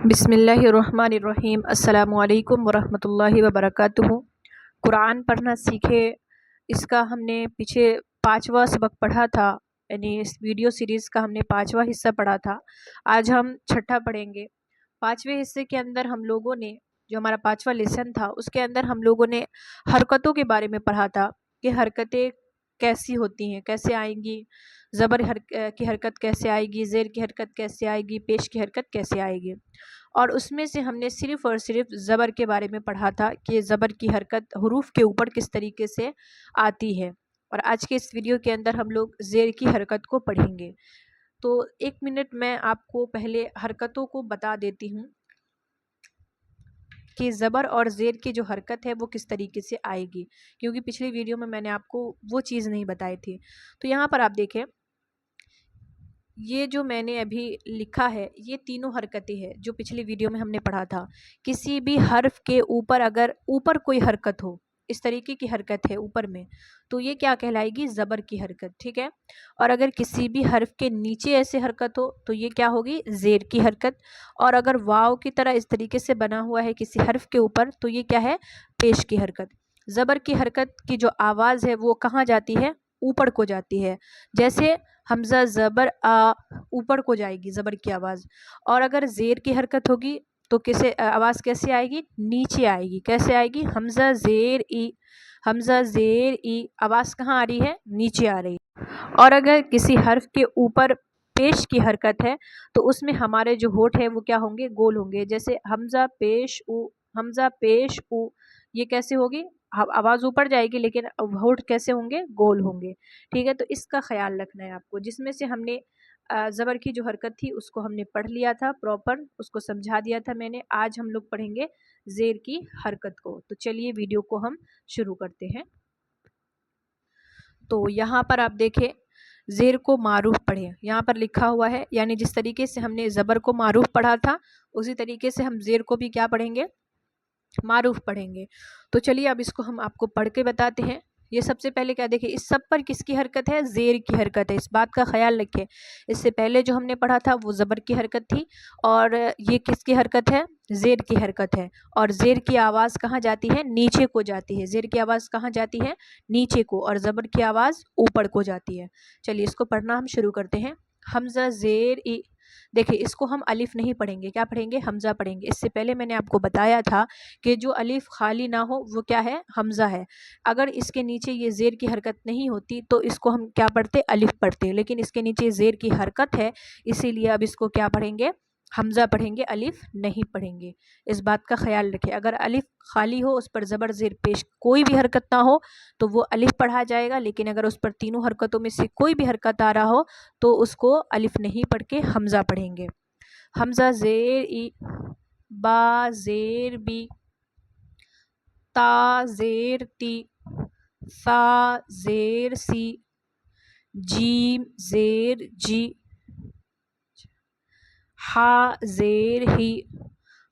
بسم اللہ الرحمن الرحیم۔ السلام علیکم ورحمۃ اللہ وبرکاتہ۔ قرآن پڑھنا سیکھے، اس کا ہم نے پیچھے 5واں سبق پڑھا تھا، یعنی اس ویڈیو سیریز کا ہم نے 5واں حصہ پڑھا تھا۔ آج ہم 6واں پڑھیں گے۔ 5ویں حصے کے اندر ہم لوگوں نے، جو ہمارا 5واں لیسن تھا، اس کے اندر ہم لوگوں نے حرکتوں کے بارے میں پڑھا تھا کہ حرکتیں کیسی ہوتی ہیں، کیسے آئیں گی، زبر کی حرکت کیسے آئے گی، زیر کی حرکت کیسے آئے گی، پیش کی حرکت کیسے آئے گی۔ اور اس میں سے ہم نے صرف اور صرف زبر کے بارے میں پڑھا تھا کہ زبر کی حرکت حروف کے اوپر کس طریقے سے آتی ہے۔ اور آج کے اس ویڈیو کے اندر ہم لوگ زیر کی حرکت کو پڑھیں گے۔ تو 1 منٹ میں آپ کو پہلے حرکتوں کو بتا دیتی ہوں کہ زبر اور زیر کی جو حرکت ہے وہ کس طریقے سے آئے گی، کیونکہ پچھلی ویڈیو میں نے آپ کو وہ چیز نہیں بتائی تھی۔ تو یہاں پر آپ دیکھیں، یہ جو میں نے ابھی لکھا ہے یہ تینوں حرکتیں ہیں جو پچھلی ویڈیو میں ہم نے پڑھا تھا۔ کسی بھی حرف کے اوپر اگر اوپر کوئی حرکت ہو، اس طریقے کی حرکت ہے اوپر میں، تو یہ کیا کہلائے گی؟ زبر کی حرکت، ٹھیک ہے۔ اور اگر کسی بھی حرف کے نیچے ایسے حرکت ہو تو یہ کیا ہوگی؟ زیر کی حرکت۔ اور اگر واو کی طرح اس طریقے سے بنا ہوا ہے کسی حرف کے اوپر تو یہ کیا ہے؟ پیش کی حرکت۔ زبر کی حرکت کی جو آواز ہے وہ کہاں جاتی ہے؟ اوپر کو جاتی ہے۔ جیسے حمزہ زبر آ، اوپر کو جائے گی زبر کی آواز۔ اور اگر زیر کی حرکت ہوگی تو آواز کیسے آئے گی؟ نیچے آئے گی۔ کیسے آئے گی؟ حمزہ زیر ای، حمزہ زیر ای، آواز کہاں آ رہی ہے؟ نیچے آ رہی ہے۔ اور اگر کسی حرف کے اوپر پیش کی حرکت ہے تو اس میں ہمارے جو ہونٹ ہیں وہ کیا ہوں گے؟ گول ہوں گے۔ جیسے حمزہ پیش او، حمزہ پیش او، یہ کیسے ہوگی؟ آواز اوپر جائے گی لیکن ہونٹ کیسے ہوں گے؟ گول ہوں گے، ٹھیک ہے۔ تو اس کا خیال رکھنا ہے آپ کو۔ جس میں سے ہم نے زبر کی جو حرکت تھی اس کو ہم نے پڑھ لیا تھا پراپر، اس کو سمجھا دیا تھا میں نے۔ آج ہم لوگ پڑھیں گے زیر کی حرکت کو۔ تو چلیے ویڈیو کو ہم شروع کرتے ہیں۔ تو یہاں پر آپ دیکھیں، زیر کو معروف پڑھیں، یہاں پر لکھا ہوا ہے، یعنی جس طریقے سے ہم نے زبر کو معروف پڑھا تھا اسی طریقے سے ہم زیر کو بھی کیا پڑھیں گے؟ معروف پڑھیں گے۔ تو چلیے اب اس کو ہم آپ کو پڑھ کے بتاتے ہیں۔ یہ سب سے پہلے کیا دیکھیں، اس سب پر کس کی حرکت ہے؟ زیر کی حرکت ہے، اس بات کا خیال رکھیں۔ اس سے پہلے جو ہم نے پڑھا تھا وہ زبر کی حرکت تھی، اور یہ کس کی حرکت ہے؟ زیر کی حرکت ہے۔ اور زیر کی آواز کہاں جاتی ہے؟ نیچے کو جاتی ہے۔ زیر کی آواز کہاں جاتی ہے؟ نیچے کو۔ اور زبر کی آواز اوپر کو جاتی ہے۔ چلیے اس کو پڑھنا ہم شروع کرتے ہیں۔ حمزہ زیر ای، دیکھیں اس کو ہم الف نہیں پڑھیں گے، کیا پڑھیں گے؟ حمزہ پڑھیں گے۔ اس سے پہلے میں نے آپ کو بتایا تھا کہ جو الف خالی نہ ہو وہ کیا ہے؟ حمزہ ہے۔ اگر اس کے نیچے یہ زیر کی حرکت نہیں ہوتی تو اس کو ہم کیا پڑھتے؟ الف پڑھتے، لیکن اس کے نیچے زیر کی حرکت ہے، اسی لیے اب اس کو کیا پڑھیں گے؟ حمزہ پڑھیں گے، الف نہیں پڑھیں گے۔ اس بات کا خیال رکھیں، اگر الف خالی ہو، اس پر زبر زیر پیش کوئی بھی حرکت نہ ہو تو وہ الف پڑھا جائے گا، لیکن اگر اس پر تینوں حرکتوں میں سے کوئی بھی حرکت آ رہا ہو تو اس کو الف نہیں پڑھ کے حمزہ پڑھیں گے۔ حمزہ زیر ای، با زیر بی، تا زیر تی، ثا زیر سی، جیم زیر جی، ہا زیر ہی،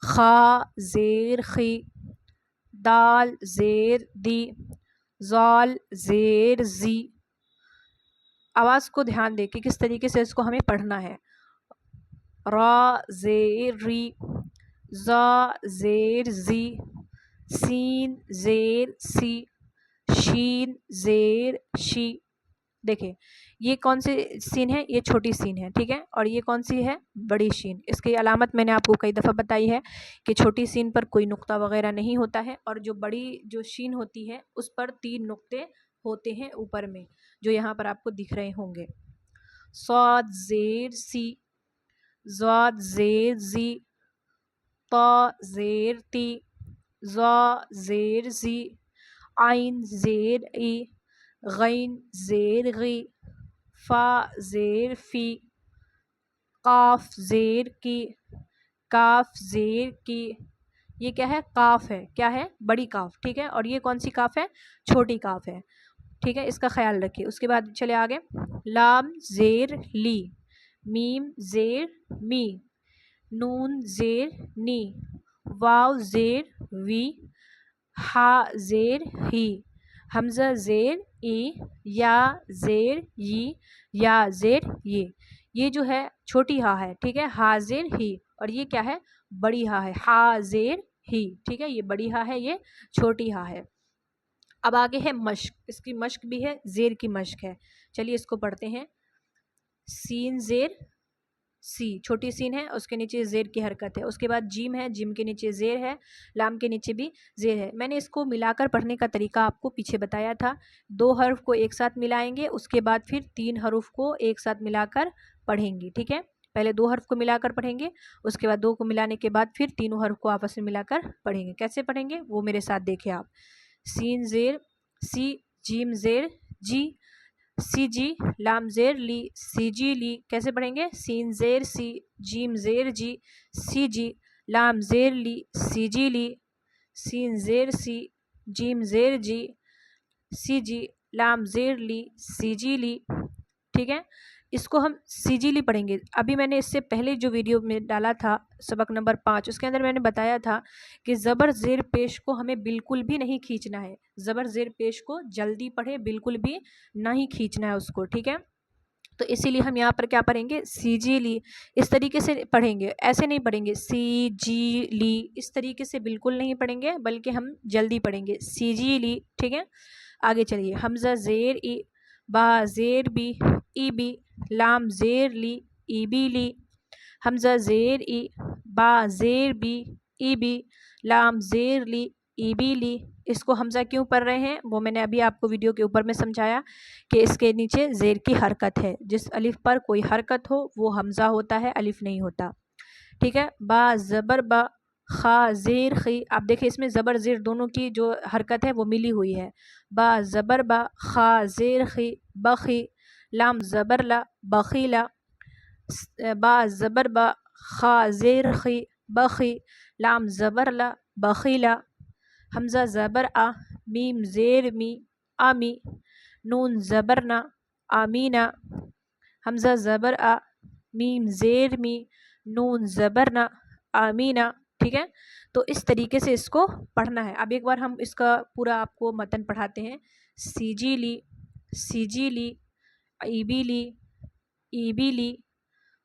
خا زیر خی، دال زیر دی، زال زیر زی۔ آواز کو دھیان دے کہ کس طریقے سے اس کو ہمیں پڑھنا ہے۔ را زیر ری، زا زیر زی، سین زیر سی، شین زیر شی۔ دیکھیں یہ کون سی سین ہے؟ یہ چھوٹی سین ہے، ٹھیک ہے۔ اور یہ کون سی ہے؟ بڑی شین۔ اس کی علامت میں نے آپ کو کئی دفعہ بتائی ہے کہ چھوٹی سین پر کوئی نقطہ وغیرہ نہیں ہوتا ہے، اور جو بڑی جو شین ہوتی ہے اس پر 3 نقطے ہوتے ہیں اوپر میں، جو یہاں پر آپ کو دکھ رہے ہوں گے۔ صاد زیر سی، زاد زیر زی، طا زیر تی، زا زیر زی، عین زیر ای، غین زیر غی، فا زیر فی، قاف زیر کی، کاف زیر کی۔ یہ کیا ہے؟ قاف ہے، کیا ہے؟ بڑی کاف، ٹھیک ہے۔ اور یہ کون سی کاف ہے؟ چھوٹی کاف ہے، ٹھیک ہے۔ اس کا خیال رکھیے۔ اس کے بعد چلے آگے، لام زیر لی، میم زیر می، نون زیر نی، واو زیر وی، ہا زیر ہی، حمزہ زیر ای، یا زیر ی، یا زیر یہ۔ یہ جو ہے چھوٹی ہا ہے، ٹھیک ہے، ہا زیر ہی، اور یہ کیا ہے، بڑی ہا ہے، ہا زیر ہی، ٹھیک ہے، یہ بڑی ہا ہے، یہ چھوٹی ہا ہے۔ اب آگے ہے مشق، اس کی مشق بھی ہے، زیر کی مشق ہے، چلیے اس کو پڑھتے ہیں۔ سین زیر سی، چھوٹی سین ہے، اس کے نیچے زیر کی حرکت ہے، اس کے بعد جیم ہے، جیم کے نیچے زیر ہے، لام کے نیچے بھی زیر ہے۔ میں نے اس کو ملا کر پڑھنے کا طریقہ آپ کو پیچھے بتایا تھا، 2 حرف کو ایک ساتھ ملائیں گے، اس کے بعد پھر 3 حروف کو ایک ساتھ ملا کر پڑھیں گے، ٹھیک ہے، پہلے 2 حرف کو ملا کر پڑھیں گے، اس کے بعد 2 کو ملانے کے بعد پھر تینوں حرف کو آپس میں ملا کر پڑھیں گے۔ کیسے پڑھیں گے وہ میرے ساتھ دیکھیں آپ۔ سین زیر سی، جیم زیر جی، سی جی، لام زیر لی، سی جی لی، کیسے پڑھیں گے، سین زیر سی، جیم زیر جی، سی جی، لام زیر لی، سی جی لی، سین زیر سی، جیم زیر جی، سی جی، لام زیر لی، سی جی لی، ٹھیک ہے، اس کو ہم سی جی لی پڑھیں گے۔ ابھی میں نے اس سے پہلے جو ویڈیو میں ڈالا تھا سبق نمبر 5، اس کے اندر میں نے بتایا تھا کہ زبر زیر پیش کو ہمیں بالکل بھی نہیں کھینچنا ہے، زبر زیر پیش کو جلدی پڑھے، بالکل بھی نہیں کھینچنا ہے اس کو، ٹھیک ہے، تو اسی لیے ہم یہاں پر کیا پڑھیں گے، سی جی لی، اس طریقے سے پڑھیں گے، ایسے نہیں پڑھیں گے سی جی لی، اس طریقے سے بالکل نہیں پڑھیں گے، بلکہ ہم جلدی پڑھیں گے سی جی لی، ٹھیک ہے۔ آگے چلیے، حمزہ زیر ای، با زیر بی، ای بی، لام زیر لی، ای بی لی، حمزہ زیر ای، با زیر بی، ای بی، لام زیر لی، ای بی لی۔ اس کو حمزہ کیوں پڑھ رہے ہیں وہ میں نے ابھی آپ کو ویڈیو کے اوپر میں سمجھایا کہ اس کے نیچے زیر کی حرکت ہے، جس الف پر کوئی حرکت ہو وہ حمزہ ہوتا ہے، الف نہیں ہوتا، ٹھیک ہے۔ با زبر با، خا زیر خی، آپ دیکھیں اس میں زبر زیر دونوں کی جو حرکت ہے وہ ملی ہوئی ہے، با زبر با، خا زیر خی، بخی، لام زبر لا، بخیلا، با زبر با، خا زیر خی، بخی، لام زبر لا، بخیلا، حمزہ زبر آ، میم زیر می، آمی، نون زبر نا، آمینا، حمزہ زبر آ، میم زیر می، نون زبر نا، آمینا، ٹھیک ہے، تو اس طریقے سے اس کو پڑھنا ہے۔ اب ایک بار ہم اس کا پورا آپ کو متن پڑھاتے ہیں۔ سی جی لی، سی جی لی، ای بی لی، ای بی لی،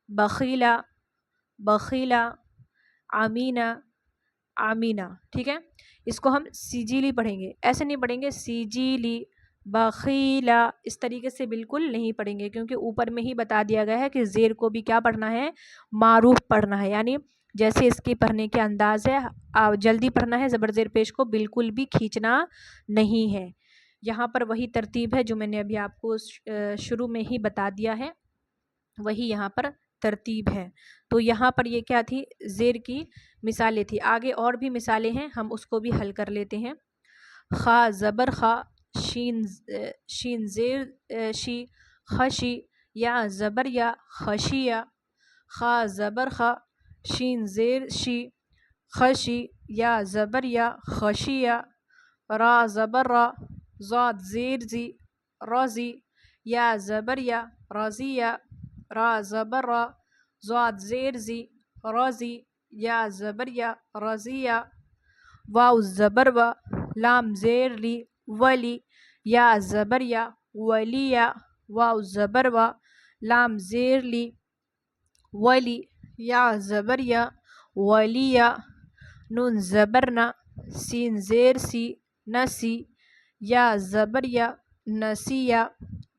بخیلا، بخیلا، آمینہ، آمینہ، ٹھیک ہے، اس کو ہم سی جی لی پڑھیں گے، ایسے نہیں پڑھیں گے سی جی لی، بخیلا، اس طریقے سے بالکل نہیں پڑھیں گے، کیونکہ اوپر میں ہی بتا دیا گیا ہے کہ زیر کو بھی کیا پڑھنا ہے، معروف پڑھنا ہے، یعنی جیسے اس کے پڑھنے کے انداز ہے، جلدی پڑھنا ہے، زبر زیر پیش کو بالکل بھی کھینچنا نہیں ہے۔ یہاں پر وہی ترتیب ہے جو میں نے ابھی آپ کو شروع میں ہی بتا دیا ہے، وہی یہاں پر ترتیب ہے۔ تو یہاں پر یہ کیا تھی، زیر کی مثالیں تھی، آگے اور بھی مثالیں ہیں، ہم اس کو بھی حل کر لیتے ہیں۔ خا زبر خا، شین زیر شی، خشی، یا زبر یا، خشیہ، خا زبر خا، شین زیر شی، خشی، یا زبر یا، خشیہ، را زبر را، ضاد زیر زی، رازی، یا زبر یا، رازیہ، را زبر را، ضاد زیر زی، رازی، یا زبر یا، رازیہ، واو زبر و، لام زیر لی، ولی، یا زبر یا، ولیہ، واو زبر و، لام زیر لی، ولی، یا زبر یا، ولیہ، نون زبر نا، سین زیر سی، نسی، یا زبر یا، نسیہ،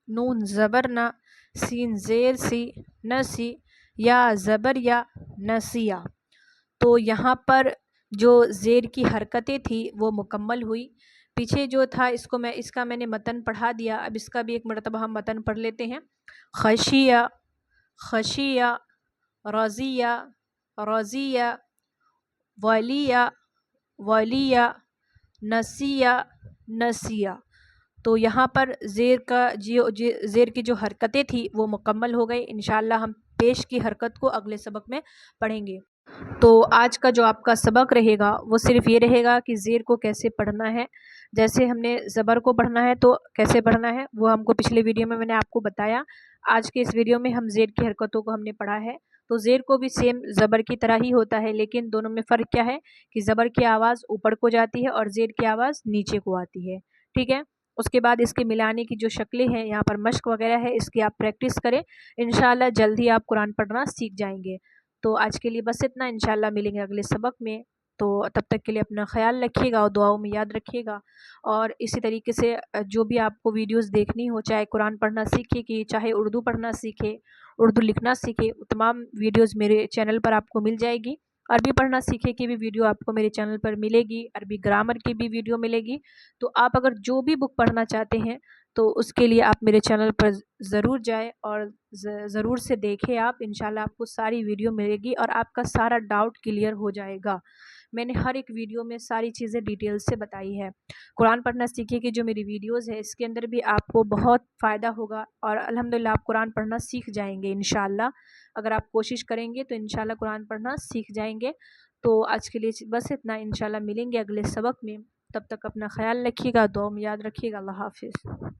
نون زبر نا، سین زیر سی، نسی، یا زبر یا، نسیہ۔ تو یہاں پر جو زیر کی حرکتیں تھی وہ مکمل ہوئی، پیچھے جو تھا اس کا میں نے متن پڑھا دیا، اب اس کا بھی ایک مرتبہ ہم متن پڑھ لیتے ہیں۔ خشیہ، خشیہ، رضیہ، رضیہ، ولیہ، ولیہ، نسیہ، نسیہ۔ تو یہاں پر زیر کی جو حرکتیں تھی وہ مکمل ہو گئی، انشاءاللہ ہم پیش کی حرکت کو اگلے سبق میں پڑھیں گے۔ تو آج کا جو آپ کا سبق رہے گا وہ صرف یہ رہے گا کہ زیر کو کیسے پڑھنا ہے، جیسے ہم نے زبر کو پڑھنا ہے تو کیسے پڑھنا ہے وہ ہم کو پچھلے ویڈیو میں نے آپ کو بتایا، آج کے اس ویڈیو میں ہم زیر کی حرکتوں کو ہم نے پڑھا ہے۔ تو زیر کو بھی سیم زبر کی طرح ہی ہوتا ہے، لیکن دونوں میں فرق کیا ہے کہ زبر کی آواز اوپر کو جاتی ہے اور زیر کی آواز نیچے کو آتی ہے، ٹھیک ہے۔ اس کے بعد اس کے ملانے کی جو شکلیں ہیں یہاں پر مشق وغیرہ ہے، اس کی آپ پریکٹس کریں، انشاءاللہ جلدی آپ قرآن پڑھنا سیکھ جائیں گے۔ تو آج کے لیے بس اتنا، انشاءاللہ ملیں گے اگلے سبق میں۔ تو تب تک کے لیے اپنا خیال رکھیے گا اور دعاؤں میں یاد رکھیے گا، اور اسی طریقے سے جو بھی آپ کو ویڈیوز دیکھنی ہو، چاہے قرآن پڑھنا سیکھے کہ چاہے اردو پڑھنا سیکھے، اردو لکھنا سیکھے، تمام ویڈیوز میرے چینل پر آپ کو مل جائے گی۔ عربی پڑھنا سیکھے کی بھی ویڈیو آپ کو میرے چینل پر ملے گی، عربی گرامر کی بھی ویڈیو ملے گی۔ تو آپ اگر جو بھی بک پڑھنا چاہتے ہیں تو اس کے لیے آپ میرے چینل پر ضرور جائیں اور ضرور سے دیکھیں آپ، انشاءاللہ آپ کو ساری ویڈیو ملے گی اور آپ کا سارا ڈاؤٹ کلیئر ہو جائے گا۔ میں نے ہر ایک ویڈیو میں ساری چیزیں ڈیٹیل سے بتائی ہے۔ قرآن پڑھنا سیکھے کی جو میری ویڈیوز ہے اس کے اندر بھی آپ کو بہت فائدہ ہوگا، اور الحمدللہ آپ قرآن پڑھنا سیکھ جائیں گے انشاءاللہ۔ اگر آپ کوشش کریں گے تو انشاءاللہ قرآن پڑھنا سیکھ جائیں گے۔ تو آج کے لیے بس اتنا، انشاءاللہ ملیں گے اگلے سبق میں۔ تب تک اپنا خیال رکھیے گا، دعاؤں میں یاد رکھیے گا۔ اللہ حافظ۔